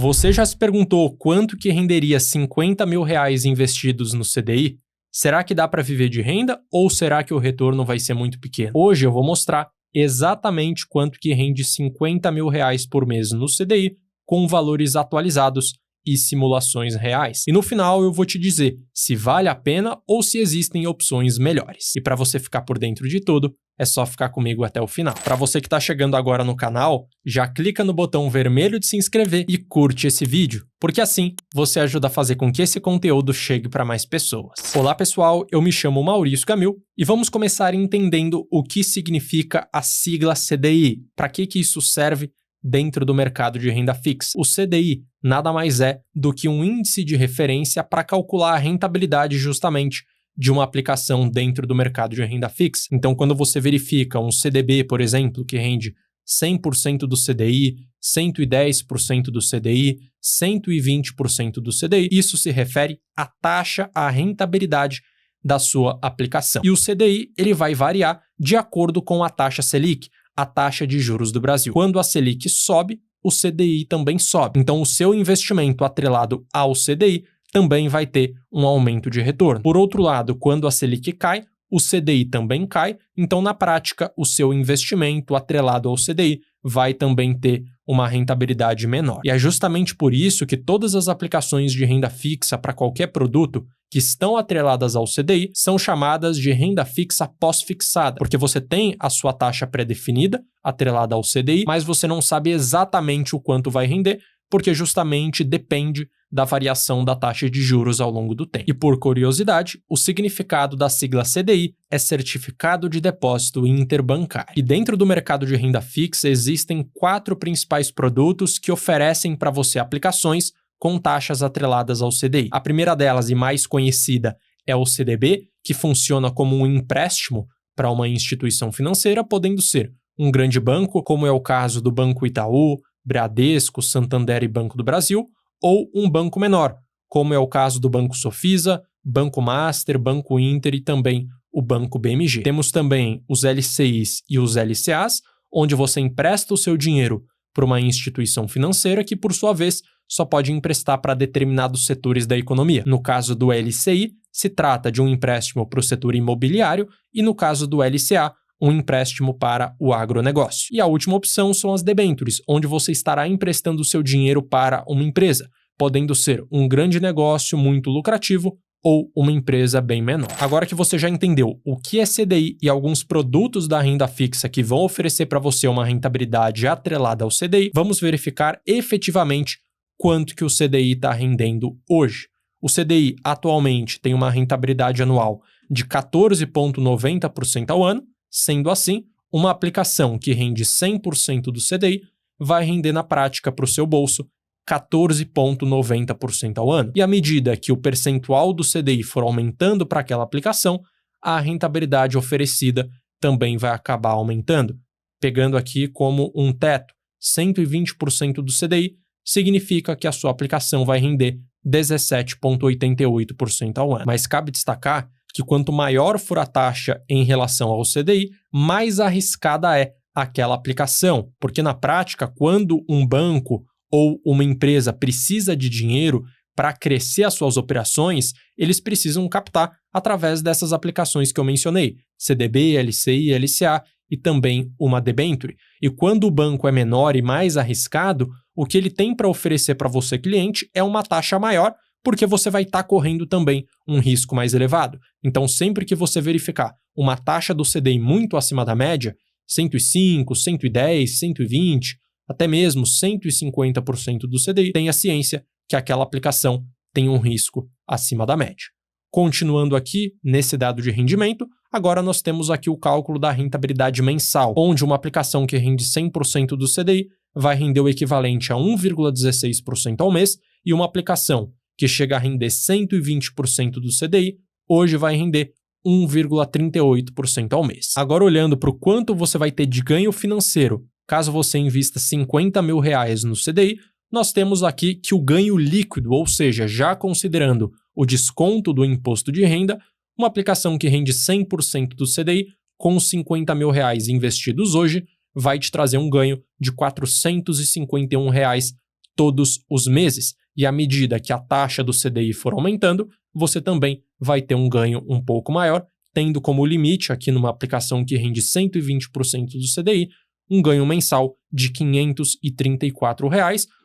Você já se perguntou quanto que renderia 50 mil reais investidos no CDI? Será que dá para viver de renda ou será que o retorno vai ser muito pequeno? Hoje eu vou mostrar exatamente quanto que rende 50 mil reais por mês no CDI com valores atualizados e simulações reais. E no final eu vou te dizer se vale a pena ou se existem opções melhores. E para você ficar por dentro de tudo, é só ficar comigo até o final. Para você que está chegando agora no canal, já clica no botão vermelho de se inscrever e curte esse vídeo, porque assim você ajuda a fazer com que esse conteúdo chegue para mais pessoas. Olá pessoal, eu me chamo Maurício Camil e vamos começar entendendo o que significa a sigla CDI, para que isso serve dentro do mercado de renda fixa. O CDI nada mais é do que um índice de referência para calcular a rentabilidade justamente de uma aplicação dentro do mercado de renda fixa. Então, quando você verifica um CDB, por exemplo, que rende 100% do CDI, 110% do CDI, 120% do CDI, isso se refere à taxa, à rentabilidade da sua aplicação. E o CDI ele vai variar de acordo com a taxa Selic, a taxa de juros do Brasil. Quando a Selic sobe, o CDI também sobe. Então, o seu investimento atrelado ao CDI também vai ter um aumento de retorno. Por outro lado, quando a Selic cai, o CDI também cai, então na prática o seu investimento atrelado ao CDI vai também ter uma rentabilidade menor. E é justamente por isso que todas as aplicações de renda fixa para qualquer produto que estão atreladas ao CDI são chamadas de renda fixa pós-fixada, porque você tem a sua taxa pré-definida atrelada ao CDI, mas você não sabe exatamente o quanto vai render, porque justamente depende da variação da taxa de juros ao longo do tempo. E por curiosidade, o significado da sigla CDI é Certificado de Depósito Interbancário. E dentro do mercado de renda fixa existem 4 principais produtos que oferecem para você aplicações com taxas atreladas ao CDI. A primeira delas e mais conhecida é o CDB, que funciona como um empréstimo para uma instituição financeira, podendo ser um grande banco, como é o caso do Banco Itaú, Bradesco, Santander e Banco do Brasil, ou um banco menor, como é o caso do Banco Sofisa, Banco Master, Banco Inter e também o Banco BMG. Temos também os LCIs e os LCAs, onde você empresta o seu dinheiro para uma instituição financeira que, por sua vez, só pode emprestar para determinados setores da economia. No caso do LCI, se trata de um empréstimo para o setor imobiliário e no caso do LCA, um empréstimo para o agronegócio. E a última opção são as debêntures, onde você estará emprestando o seu dinheiro para uma empresa, podendo ser um grande negócio muito lucrativo ou uma empresa bem menor. Agora que você já entendeu o que é CDI e alguns produtos da renda fixa que vão oferecer para você uma rentabilidade atrelada ao CDI, vamos verificar efetivamente quanto que o CDI está rendendo hoje. O CDI atualmente tem uma rentabilidade anual de 14,90% ao ano. Sendo assim, uma aplicação que rende 100% do CDI vai render na prática para o seu bolso 14,90% ao ano. E à medida que o percentual do CDI for aumentando para aquela aplicação, a rentabilidade oferecida também vai acabar aumentando. Pegando aqui como um teto, 120% do CDI significa que a sua aplicação vai render 17,88% ao ano. Mas cabe destacar que quanto maior for a taxa em relação ao CDI, mais arriscada é aquela aplicação, porque na prática, quando um banco ou uma empresa precisa de dinheiro para crescer as suas operações, eles precisam captar através dessas aplicações que eu mencionei, CDB, LCI, LCA e também uma debenture. E quando o banco é menor e mais arriscado, o que ele tem para oferecer para você, cliente, é uma taxa maior, porque você vai estar correndo também um risco mais elevado. Então, sempre que você verificar uma taxa do CDI muito acima da média, 105, 110, 120, até mesmo 150% do CDI, tenha ciência que aquela aplicação tem um risco acima da média. Continuando aqui nesse dado de rendimento, agora nós temos aqui o cálculo da rentabilidade mensal, onde uma aplicação que rende 100% do CDI vai render o equivalente a 1,16% ao mês e uma aplicação que chega a render 120% do CDI, hoje vai render 1,38% ao mês. Agora, olhando para o quanto você vai ter de ganho financeiro caso você invista 50 mil reais no CDI, nós temos aqui que o ganho líquido, ou seja, já considerando o desconto do imposto de renda, uma aplicação que rende 100% do CDI com 50 mil reais investidos hoje vai te trazer um ganho de R$ 451 todos os meses. E à medida que a taxa do CDI for aumentando, você também vai ter um ganho um pouco maior, tendo como limite aqui numa aplicação que rende 120% do CDI, um ganho mensal de R$ 534,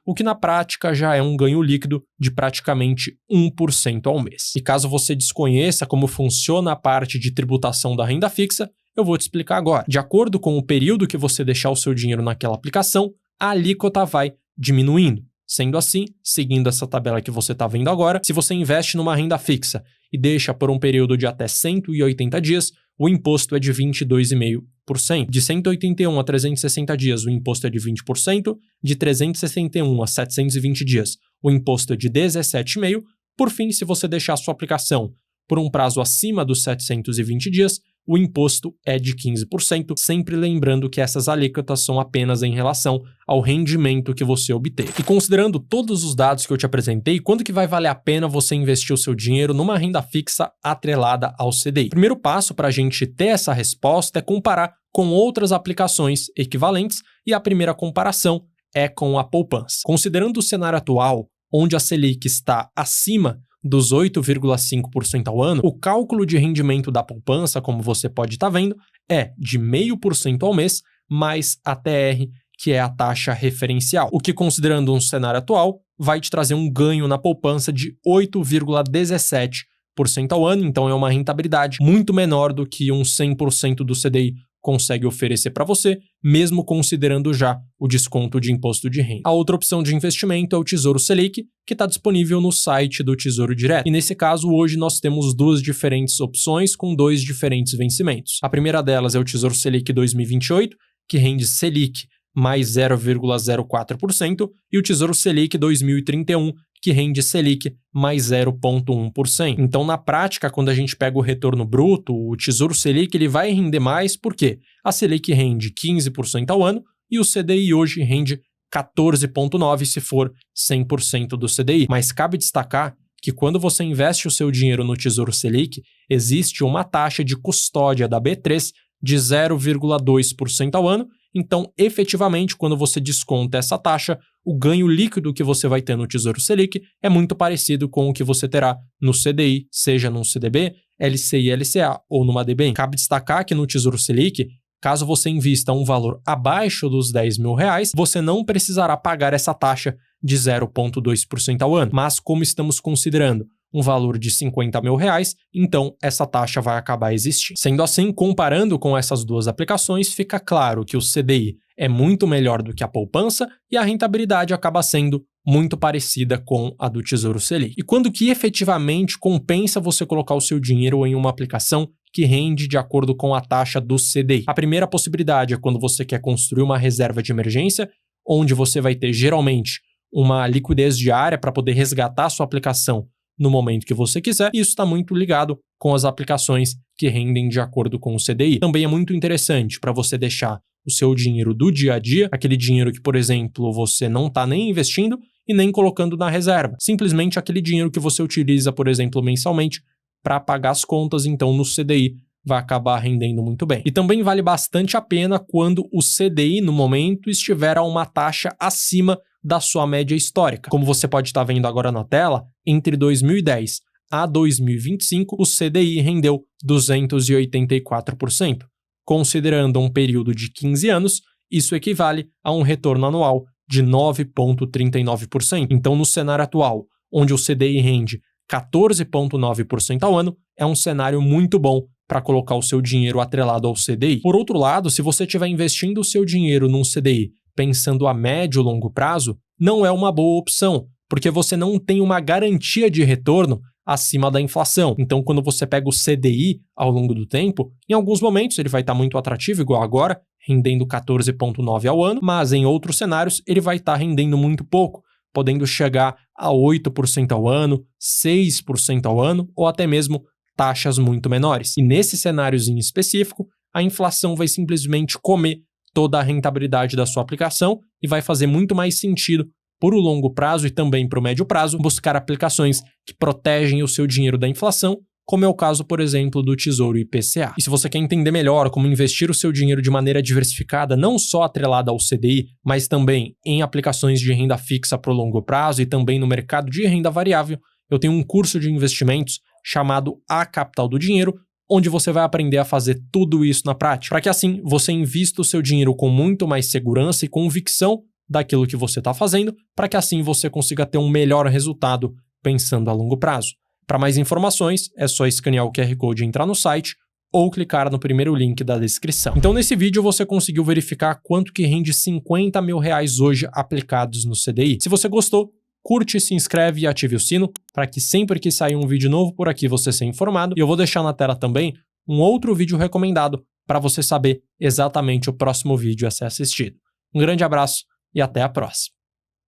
o que na prática já é um ganho líquido de praticamente 1% ao mês. E caso você desconheça como funciona a parte de tributação da renda fixa, eu vou te explicar agora. De acordo com o período que você deixar o seu dinheiro naquela aplicação, a alíquota vai diminuindo. Sendo assim, seguindo essa tabela que você está vendo agora, se você investe numa renda fixa e deixa por um período de até 180 dias, o imposto é de 22,5%. De 181 a 360 dias, o imposto é de 20%. De 361 a 720 dias, o imposto é de 17,5%. Por fim, se você deixar a sua aplicação por um prazo acima dos 720 dias, o imposto é de 15%, sempre lembrando que essas alíquotas são apenas em relação ao rendimento que você obter. E considerando todos os dados que eu te apresentei, quando que vai valer a pena você investir o seu dinheiro numa renda fixa atrelada ao CDI? O primeiro passo para a gente ter essa resposta é comparar com outras aplicações equivalentes, e a primeira comparação é com a poupança. Considerando o cenário atual, onde a Selic está acima dos 8,5% ao ano, o cálculo de rendimento da poupança, como você pode estar vendo, é de 0,5% ao mês, mais a TR, que é a taxa referencial, o que, considerando um cenário atual, vai te trazer um ganho na poupança de 8,17% ao ano, então é uma rentabilidade muito menor do que um 100% do CDI consegue oferecer para você, mesmo considerando já o desconto de imposto de renda. A outra opção de investimento é o Tesouro Selic, que está disponível no site do Tesouro Direto. E nesse caso, hoje nós temos duas diferentes opções com dois diferentes vencimentos. A primeira delas é o Tesouro Selic 2028, que rende Selic mais 0,04%, e o Tesouro Selic 2031, que rende Selic mais 0,1%. Então, na prática, quando a gente pega o retorno bruto, o Tesouro Selic ele vai render mais porque a Selic rende 15% ao ano e o CDI hoje rende 14,9% se for 100% do CDI. Mas cabe destacar que quando você investe o seu dinheiro no Tesouro Selic, existe uma taxa de custódia da B3 de 0,2% ao ano. Então, efetivamente, quando você desconta essa taxa, o ganho líquido que você vai ter no Tesouro Selic é muito parecido com o que você terá no CDI, seja num CDB, LCI, LCA ou numa DBM. Cabe destacar que no Tesouro Selic, caso você invista um valor abaixo dos R$10.000, você não precisará pagar essa taxa de 0,2% ao ano. Mas como estamos considerando um valor de R$50.000, então essa taxa vai acabar existindo. Sendo assim, comparando com essas duas aplicações, fica claro que o CDI é muito melhor do que a poupança e a rentabilidade acaba sendo muito parecida com a do Tesouro Selic. E quando que efetivamente compensa você colocar o seu dinheiro em uma aplicação que rende de acordo com a taxa do CDI? A primeira possibilidade é quando você quer construir uma reserva de emergência, onde você vai ter geralmente uma liquidez diária para poder resgatar a sua aplicação no momento que você quiser, e isso está muito ligado com as aplicações que rendem de acordo com o CDI. Também é muito interessante para você deixar o seu dinheiro do dia a dia, aquele dinheiro que, por exemplo, você não está nem investindo e nem colocando na reserva. Simplesmente aquele dinheiro que você utiliza, por exemplo, mensalmente para pagar as contas, então no CDI vai acabar rendendo muito bem. E também vale bastante a pena quando o CDI, no momento, estiver a uma taxa acima da sua média histórica. Como você pode estar vendo agora na tela, entre 2010 a 2025, o CDI rendeu 284%. Considerando um período de 15 anos, isso equivale a um retorno anual de 9,39%. Então, no cenário atual, onde o CDI rende 14,9% ao ano, é um cenário muito bom para colocar o seu dinheiro atrelado ao CDI. Por outro lado, se você estiver investindo o seu dinheiro num CDI pensando a médio e longo prazo, não é uma boa opção, porque você não tem uma garantia de retorno acima da inflação. Então, quando você pega o CDI ao longo do tempo, em alguns momentos ele vai estar muito atrativo, igual agora, rendendo 14,9% ao ano, mas em outros cenários ele vai estar rendendo muito pouco, podendo chegar a 8% ao ano, 6% ao ano, ou até mesmo taxas muito menores. E nesses cenários em específico, a inflação vai simplesmente comer toda a rentabilidade da sua aplicação e vai fazer muito mais sentido por o longo prazo e também para o médio prazo buscar aplicações que protegem o seu dinheiro da inflação como é o caso, por exemplo, do Tesouro IPCA. E se você quer entender melhor como investir o seu dinheiro de maneira diversificada, não só atrelada ao CDI, mas também em aplicações de renda fixa para o longo prazo e também no mercado de renda variável, eu tenho um curso de investimentos chamado A Capital do Dinheiro, onde você vai aprender a fazer tudo isso na prática, para que assim você invista o seu dinheiro com muito mais segurança e convicção daquilo que você está fazendo, para que assim você consiga ter um melhor resultado pensando a longo prazo. Para mais informações, é só escanear o QR Code e entrar no site ou clicar no primeiro link da descrição. Então, nesse vídeo, você conseguiu verificar quanto que rende 50 mil reais hoje aplicados no CDI. Se você gostou, curte, se inscreve e ative o sino para que sempre que sair um vídeo novo por aqui você seja informado. E eu vou deixar na tela também um outro vídeo recomendado para você saber exatamente o próximo vídeo a ser assistido. Um grande abraço e até a próxima.